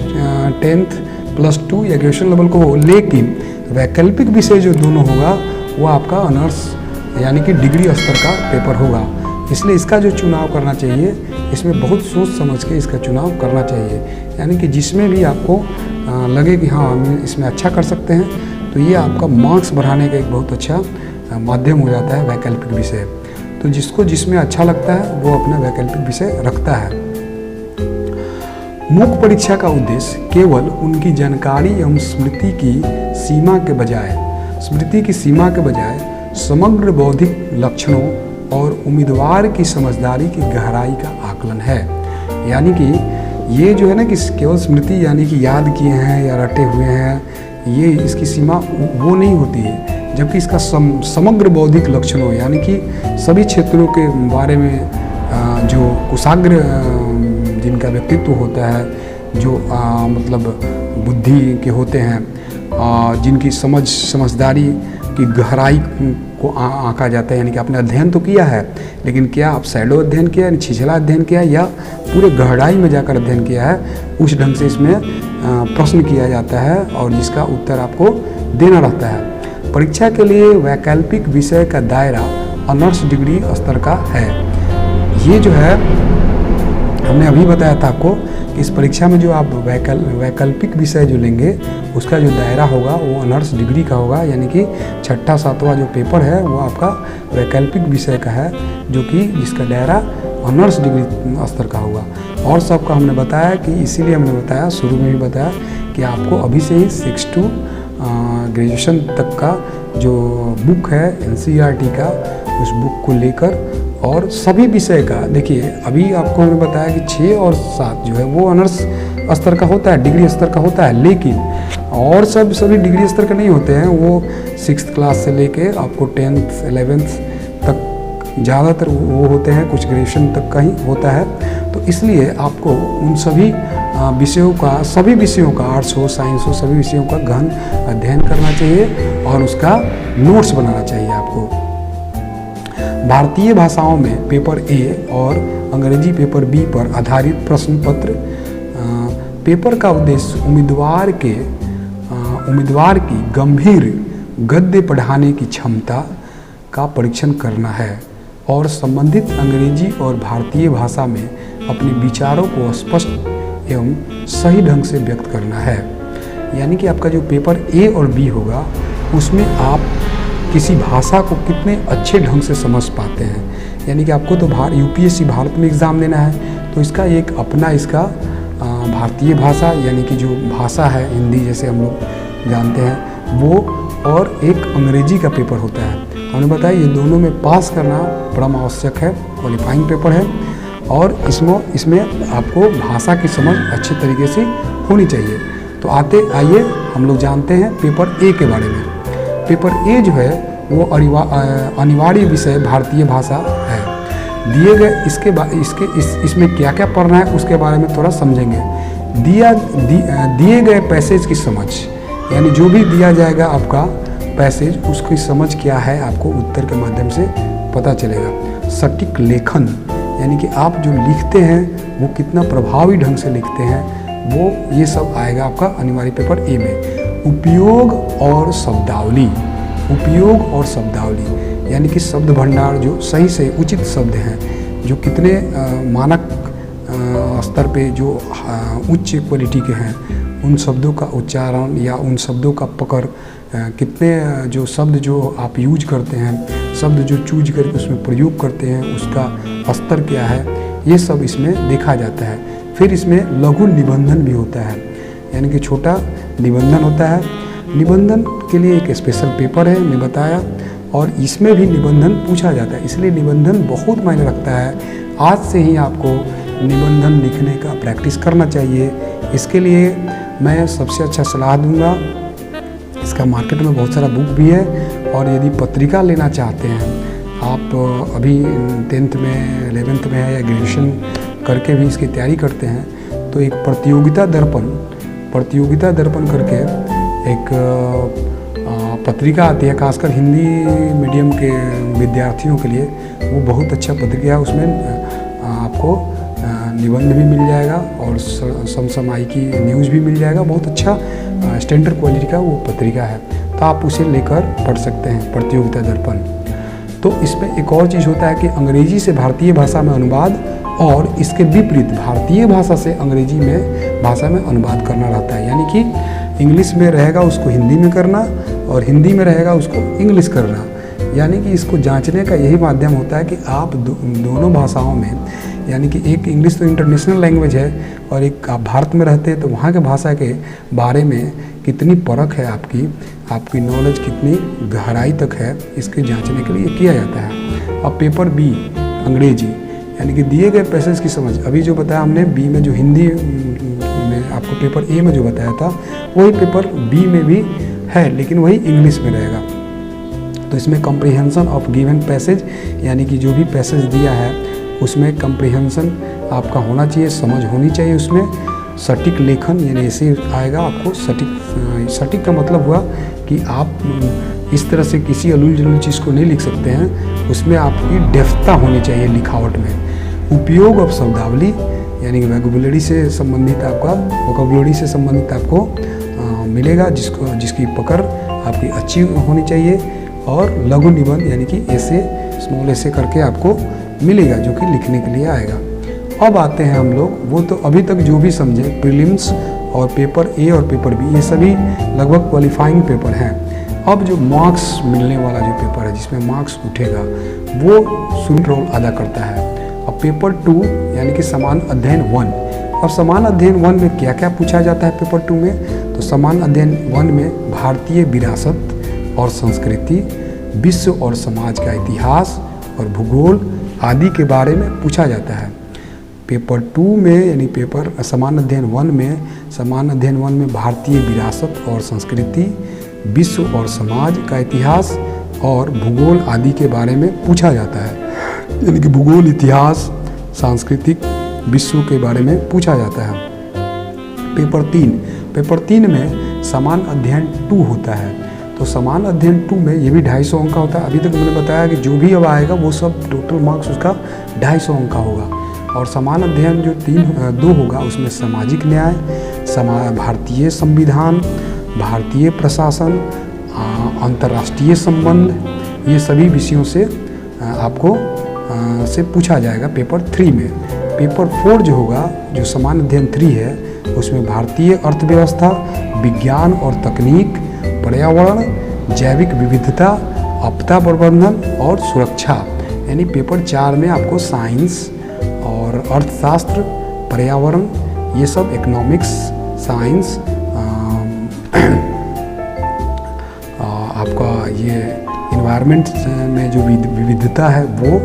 10th +2 या ग्रेजुएशन लेवल को हो, लेकिन वैकल्पिक विषय जो दोनों होगा वो आपका ऑनर्स यानी कि डिग्री स्तर का पेपर होगा। इसलिए इसका जो चुनाव करना चाहिए, इसमें बहुत सोच समझ के इसका चुनाव करना चाहिए। यानी कि जिसमें भी आपको लगे कि हाँ हम इसमें अच्छा कर सकते हैं, तो ये आपका मार्क्स बढ़ाने का एक बहुत अच्छा माध्यम हो जाता है वैकल्पिक विषय। तो जिसको जिसमें अच्छा लगता है वो अपना वैकल्पिक विषय रखता है। मुख्य परीक्षा का उद्देश्य केवल उनकी जानकारी एवं स्मृति की सीमा के बजाय समग्र बौद्धिक लक्षणों और उम्मीदवार की समझदारी की गहराई का आकलन है। यानी कि ये जो है ना कि केवल स्मृति यानी कि याद किए हैं या रटे हुए हैं, ये इसकी सीमा वो नहीं होती है, जबकि इसका समग्र बौद्धिक लक्षणों यानी कि सभी क्षेत्रों के बारे में जो कुशाग्र जिनका व्यक्तित्व होता है, जो मतलब बुद्धि के होते हैं, जिनकी समझदारी की गहराई को आंका जाता है। यानी कि आपने अध्ययन तो किया है, लेकिन क्या आप शैडो अध्ययन किया है, छिछला अध्ययन किया है, या पूरे गहराई में जाकर अध्ययन किया है, उस ढंग से इसमें प्रश्न किया जाता है और जिसका उत्तर आपको देना रहता है। परीक्षा के लिए वैकल्पिक विषय का दायरा ऑनर्स डिग्री स्तर का है। ये जो है हमने अभी बताया था आपको कि इस परीक्षा में जो आप वैकल्पिक विषय जो लेंगे उसका जो दायरा होगा वो ऑनर्स डिग्री का होगा। यानी कि छठा सातवां जो पेपर है वो आपका वैकल्पिक विषय का है, जो कि जिसका दायरा ऑनर्स डिग्री स्तर का होगा। और सबका हमने बताया कि इसीलिए हमने बताया, शुरू में भी बताया कि आपको अभी से ही 6 to ग्रेजुएशन तक का जो बुक है NCERT का, उस बुक को लेकर और सभी विषय का देखिए, अभी आपको हमने बताया कि 6 और 7 जो है वो ऑनर्स स्तर का होता है, डिग्री स्तर का होता है, लेकिन और सभी डिग्री स्तर के नहीं होते हैं। वो 6th क्लास से लेके आपको 10th 11th तक ज़्यादातर वो होते हैं, कुछ ग्रेजुएशन तक का ही होता है। तो इसलिए आपको उन सभी विषयों का, सभी विषयों का, आर्ट्स हो साइंस हो, सभी विषयों का गहन अध्ययन करना चाहिए और उसका नोट्स बनाना चाहिए आपको। भारतीय भाषाओं में पेपर ए और अंग्रेजी पेपर बी पर आधारित प्रश्न पत्र पेपर का उद्देश्य उम्मीदवार की गंभीर गद्य पढ़ाने की क्षमता का परीक्षण करना है और संबंधित अंग्रेजी और भारतीय भाषा में अपने विचारों को स्पष्ट एवं सही ढंग से व्यक्त करना है। यानी कि आपका जो पेपर ए और बी होगा उसमें आप किसी भाषा को कितने अच्छे ढंग से समझ पाते हैं। यानी कि आपको तो UPSC भारत में एग्ज़ाम देना है, तो इसका एक अपना इसका भारतीय भाषा यानी कि जो भाषा है हिंदी जैसे हम लोग जानते हैं वो, और एक अंग्रेजी का पेपर होता है। हमने बताया ये दोनों में पास करना परम आवश्यक है, क्वालिफाइंग पेपर है। और इसमें आपको भाषा की समझ अच्छे तरीके से होनी चाहिए। तो आइए हम लोग जानते हैं पेपर ए के बारे में। पेपर ए जो है वो अनिवार्य विषय भारतीय भाषा है। दिए गए इसमें क्या क्या पढ़ना है उसके बारे में थोड़ा समझेंगे। दिए गए पैसेज की समझ, यानी जो भी दिया जाएगा आपका पैसेज उसकी समझ क्या है आपको उत्तर के माध्यम से पता चलेगा। सटीक लेखन, यानी कि आप जो लिखते हैं वो कितना प्रभावी ढंग से लिखते हैं, वो ये सब आएगा आपका अनिवार्य पेपर ए में। उपयोग और शब्दावली, यानी कि शब्द भंडार जो सही से उचित शब्द हैं, जो कितने मानक स्तर पे जो उच्च क्वालिटी के हैं, उन शब्दों का उच्चारण या उन शब्दों का पकड़, कितने जो शब्द जो आप यूज करते हैं, शब्द जो चूज करके उसमें प्रयोग करते हैं उसका स्तर क्या है, ये सब इसमें देखा जाता है। फिर इसमें लघु निबंधन भी होता है, यानी कि छोटा निबंधन होता है। निबंधन के लिए एक स्पेशल पेपर है, मैं बताया, और इसमें भी निबंधन पूछा जाता है, इसलिए निबंधन बहुत मायने रखता है। आज से ही आपको निबंधन लिखने का प्रैक्टिस करना चाहिए। इसके लिए मैं सबसे अच्छा सलाह दूंगा, इसका मार्केट में बहुत सारा बुक भी है, और यदि पत्रिका लेना चाहते हैं आप, अभी 10th में 11th में है या ग्रेजुएशन करके भी इसकी तैयारी करते हैं, तो एक प्रतियोगिता दर्पण करके एक पत्रिका आती है, खासकर हिंदी मीडियम के विद्यार्थियों के लिए वो बहुत अच्छा पत्रिका है। उसमें आपको निबंध भी मिल जाएगा और समसामयिकी न्यूज़ भी मिल जाएगा। बहुत अच्छा स्टैंडर्ड क्वालिटी का वो पत्रिका है, तो आप उसे लेकर पढ़ सकते हैं, प्रतियोगिता दर्पण। तो इसमें एक और चीज़ होता है कि अंग्रेजी से भारतीय भाषा में अनुवाद, और इसके विपरीत भारतीय भाषा से अंग्रेजी में भाषा में अनुवाद करना रहता है। यानी कि इंग्लिश में रहेगा उसको हिंदी में करना, और हिंदी में रहेगा उसको इंग्लिश करना। यानी कि इसको जांचने का यही माध्यम होता है कि आप दोनों भाषाओं में, यानी कि एक इंग्लिश तो इंटरनेशनल लैंग्वेज है, और एक आप भारत में रहते हैं तो वहाँ के भाषा के बारे में कितनी परख है आपकी नॉलेज कितनी गहराई तक है, इसके जांचने के लिए किया जाता है। अब पेपर बी अंग्रेजी, यानी कि दिए गए पैसेज की समझ। अभी जो बताया हमने बी में, जो हिंदी में आपको पेपर ए में जो बताया था, वही पेपर बी में भी है, लेकिन वही इंग्लिश में रहेगा। तो इसमें कॉम्प्रिहेंशन ऑफ गिवन पैसेज, यानी कि जो भी पैसेज दिया है उसमें कॉम्प्रिहेंशन आपका होना चाहिए, समझ होनी चाहिए उसमें। सटीक लेखन, यानी ऐसे आएगा आपको सटीक। सटीक का मतलब हुआ कि आप इस तरह से किसी अलूल जलूल चीज़ को नहीं लिख सकते हैं, उसमें आपकी डेफ्थता होनी चाहिए लिखावट में। उपयोग ऑफ शब्दावली, यानी कि वोकैबुलरी से संबंधित आपको मिलेगा, जिसकी पकड़ आपकी अच्छी होनी चाहिए। और लघु निबंध, यानी कि ऐसे स्मॉल ऐसे करके आपको मिलेगा, जो कि लिखने के लिए आएगा। अब आते हैं हम लोग, वो तो अभी तक जो भी समझे, प्रीलिम्स और पेपर ए और पेपर बी, ये सभी लगभग क्वालिफाइंग पेपर हैं। अब जो मार्क्स मिलने वाला जो पेपर है, जिसमें मार्क्स उठेगा, वो शुरू रोल अदा करता है। अब पेपर 2, यानी कि समान अध्ययन 1। अब समान अध्ययन 1 में क्या क्या पूछा जाता है पेपर 2 में? तो समान अध्ययन 1 में भारतीय विरासत और संस्कृति, विश्व और समाज का इतिहास और भूगोल आदि के बारे में पूछा जाता है। पेपर 2 में, यानी पेपर समान अध्ययन 1 में भारतीय विरासत और संस्कृति, विश्व और समाज का इतिहास और भूगोल आदि के बारे में पूछा जाता है। यानी कि भूगोल, इतिहास, सांस्कृतिक, विश्व के बारे में पूछा जाता है। पेपर 3 में समान अध्ययन 2 होता है। तो समान अध्ययन 2 में ये भी 250 अंक का होता है। अभी तक मैंने बताया कि जो भी अब आएगा वो सब टोटल मार्क्स उसका 250 अंक का होगा। और समान अध्ययन जो 2 होगा, उसमें सामाजिक न्याय, भारतीय संविधान, भारतीय प्रशासन, अंतर्राष्ट्रीय संबंध, ये सभी विषयों से आपको से पूछा जाएगा पेपर 3 में। पेपर 4 जो होगा, जो समान अध्ययन 3 है, उसमें भारतीय अर्थव्यवस्था, विज्ञान और तकनीक, पर्यावरण, जैविक विविधता, आपदा प्रबंधन और सुरक्षा। यानी पेपर 4 में आपको साइंस और अर्थशास्त्र, पर्यावरण, ये सब, इकोनॉमिक्स, साइंस, आपका ये इन्वायरमेंट में जो विविधता है वो,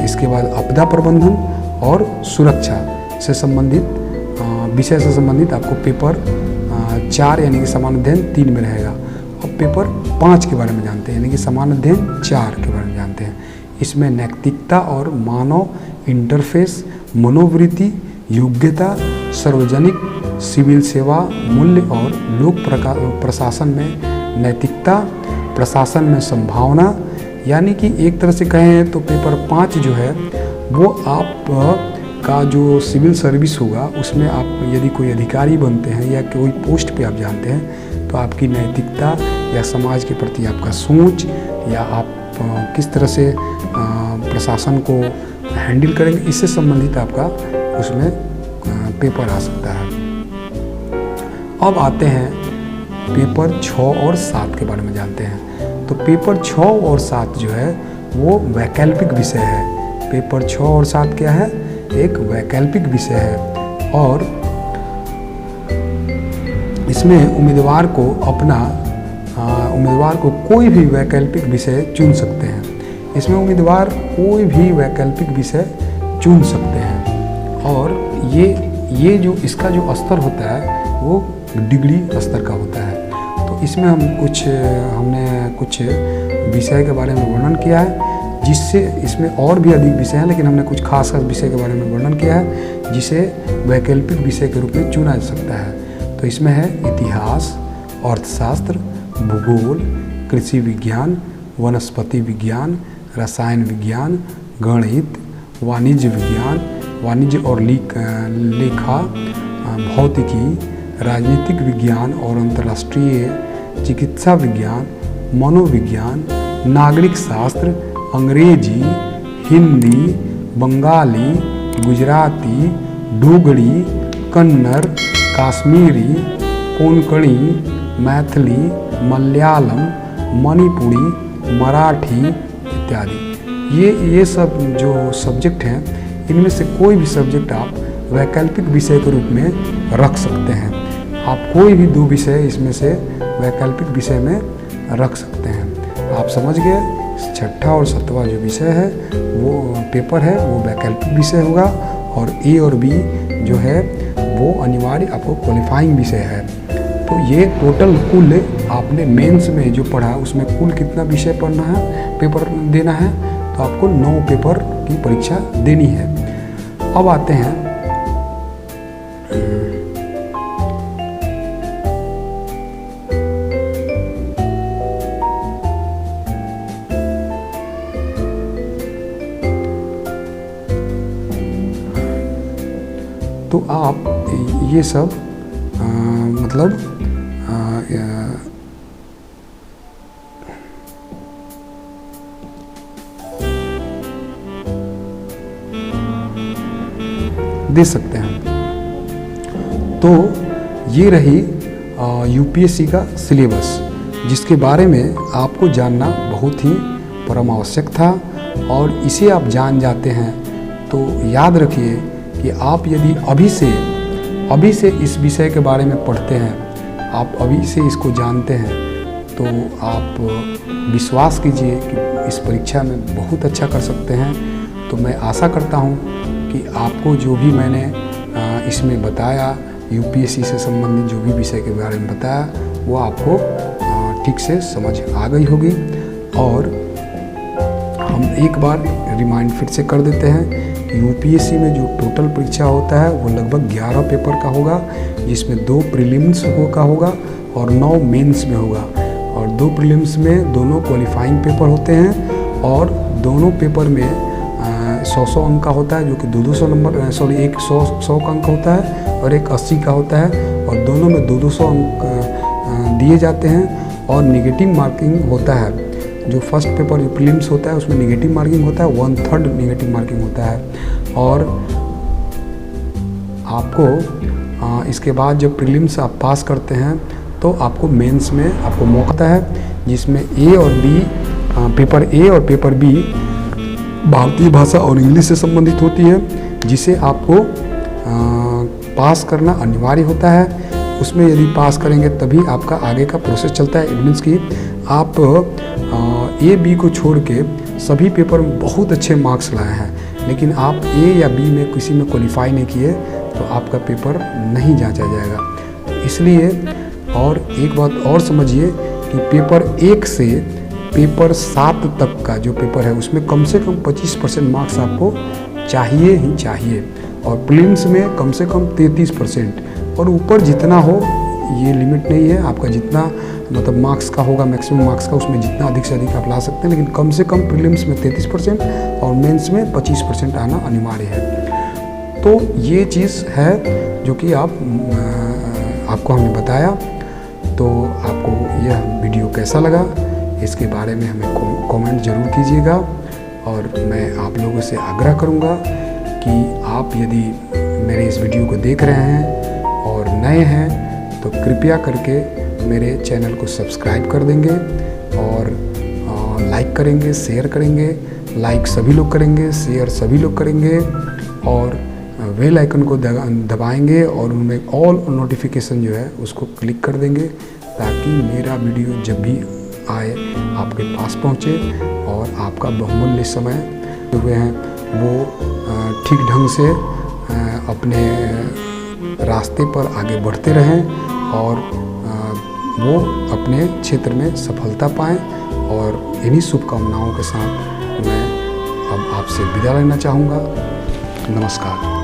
इसके बाद आपदा प्रबंधन और सुरक्षा से संबंधित विषय से संबंधित आपको पेपर 4, यानी कि समान अध्ययन 3 में रहेगा। अब पेपर 5 के बारे में जानते हैं, यानी कि समान अध्ययन 4 के बारे में जानते हैं। इसमें नैतिकता और मानव इंटरफेस, मनोवृत्ति, योग्यता, सार्वजनिक सिविल सेवा, मूल्य और लोक प्रशासन में नैतिकता, प्रशासन में संभावना, यानी कि एक तरह से कहें तो पेपर 5 जो है वो आप का जो सिविल सर्विस होगा, उसमें आप यदि कोई अधिकारी बनते हैं या कोई पोस्ट पे आप जानते हैं, तो आपकी नैतिकता या समाज के प्रति आपका सोच, या आप किस तरह से प्रशासन को हैंडल करेंगे, इससे संबंधित आपका उसमें पेपर आ सकता है। अब आते हैं पेपर 6 और 7 के बारे में जानते हैं। तो पेपर 6 और 7 जो है वो वैकल्पिक विषय है। पेपर 6 और 7 क्या है? एक वैकल्पिक विषय है, और इसमें उम्मीदवार को कोई भी वैकल्पिक विषय चुन सकते हैं। इसमें उम्मीदवार कोई भी वैकल्पिक विषय चुन सकते हैं, और ये जो इसका जो स्तर होता है वो डिग्री स्तर का होता है। तो इसमें हमने कुछ विषय के बारे में वर्णन किया है, जिससे इसमें और भी अधिक विषय हैं, लेकिन हमने कुछ खास विषय के बारे में वर्णन किया है जिसे वैकल्पिक विषय के रूप में चुना जा सकता है। तो इसमें है इतिहास, अर्थशास्त्र, भूगोल, कृषि विज्ञान, वनस्पति विज्ञान, रसायन विज्ञान, गणित, वाणिज्य विज्ञान, वाणिज्य और लेखा, भौतिकी, राजनीतिक विज्ञान और अंतर्राष्ट्रीय, चिकित्सा विज्ञान, मनोविज्ञान, नागरिक शास्त्र, अंग्रेजी, हिंदी, बंगाली, गुजराती, डोगरी, कन्नड़, काश्मीरी, कोंकणी, मैथिली, मलयालम, मणिपुरी, मराठी इत्यादि। ये सब जो सब्जेक्ट हैं, इनमें से कोई भी सब्जेक्ट आप वैकल्पिक विषय के रूप में रख सकते हैं। आप कोई भी 2 विषय इसमें से वैकल्पिक विषय में रख सकते हैं। आप समझ गए छठा और 7वां जो विषय है वो पेपर है वो वैकल्पिक विषय होगा, और ए और बी जो है वो अनिवार्य आपको क्वालिफाइंग विषय है। तो ये टोटल कुल आपने मेंस में जो पढ़ा उसमें कुल कितना विषय पढ़ना है, पेपर देना है, तो आपको 9 पेपर की परीक्षा देनी है। अब आते हैं तो आप ये सब मतलब दे सकते हैं। तो ये रही यूपीएससी का सिलेबस, जिसके बारे में आपको जानना बहुत ही परम आवश्यक था, और इसे आप जान जाते हैं तो याद रखिए कि आप यदि अभी से इस विषय के बारे में पढ़ते हैं, आप अभी से इसको जानते हैं, तो आप विश्वास कीजिए कि इस परीक्षा में बहुत अच्छा कर सकते हैं। तो मैं आशा करता हूँ कि आपको जो भी मैंने इसमें बताया, यूपीएससी से संबंधित जो भी विषय के बारे में बताया, वो आपको ठीक से समझ आ गई होगी। और हम एक बार रिमाइंड फिर से कर देते हैं, यूपीएससी में जो टोटल परीक्षा होता है वो लगभग 11 पेपर का होगा, जिसमें 2 प्रीलिम्स का होगा और 9 मेंस में होगा। और 2 प्रीलिम्स में दोनों क्वालिफाइंग पेपर होते हैं, और दोनों पेपर में 100 अंक का होता है, जो कि 200 नंबर एक 100 का अंक होता है और एक 80 का होता है, और दोनों में 200 अंक दिए जाते हैं। और निगेटिव मार्किंग होता है, जो फर्स्ट पेपर जो प्रीलिम्स होता है उसमें निगेटिव मार्किंग होता है, 1/3 निगेटिव मार्किंग होता है। और आपको इसके बाद जब प्रीलिम्स आप पास करते हैं तो आपको मेंस में आपको मौका आता है, जिसमें ए और बी पेपर ए और पेपर बी भारतीय भाषा और इंग्लिश से संबंधित होती है, जिसे आपको पास करना अनिवार्य होता है। उसमें यदि पास करेंगे तभी आपका आगे का प्रोसेस चलता है। इट मीन्स कि आप ए बी को छोड़ के सभी पेपर में बहुत अच्छे मार्क्स लाए हैं, लेकिन आप ए या बी में किसी में क्वालिफाई नहीं किए तो आपका पेपर नहीं जांचा जाएगा। तो इसलिए और एक बात और समझिए कि पेपर 1 से पेपर 7 तक का जो पेपर है उसमें कम से कम 25% मार्क्स आपको चाहिए ही चाहिए, और प्रीलिम्स में कम से कम 33%, और ऊपर जितना हो ये लिमिट नहीं है, आपका जितना मतलब मार्क्स का होगा, मैक्सिमम मार्क्स का, उसमें जितना अधिक से अधिक आप ला सकते हैं, लेकिन कम से कम प्रीलिम्स में 33% और मेंस में 25% आना अनिवार्य है। तो ये चीज़ है जो कि आपको हमने बताया। तो आपको यह वीडियो कैसा लगा इसके बारे में हमें कमेंट ज़रूर कीजिएगा, और मैं आप लोगों से आग्रह करूँगा कि आप यदि मेरे इस वीडियो को देख रहे हैं और नए हैं तो कृपया करके मेरे चैनल को सब्सक्राइब कर देंगे, और लाइक करेंगे, शेयर करेंगे। लाइक सभी लोग करेंगे, शेयर सभी लोग करेंगे, और बेल आइकन को दबाएंगे और उनमें ऑल नोटिफिकेशन जो है उसको क्लिक कर देंगे, ताकि मेरा वीडियो जब भी आए आपके पास पहुँचे और आपका बहुमूल्य समय जो हुए हैं वो ठीक ढंग से अपने रास्ते पर आगे बढ़ते रहें, और वो अपने क्षेत्र में सफलता पाएं। और इन्हीं शुभकामनाओं के साथ मैं अब आपसे विदा लेना चाहूँगा। नमस्कार।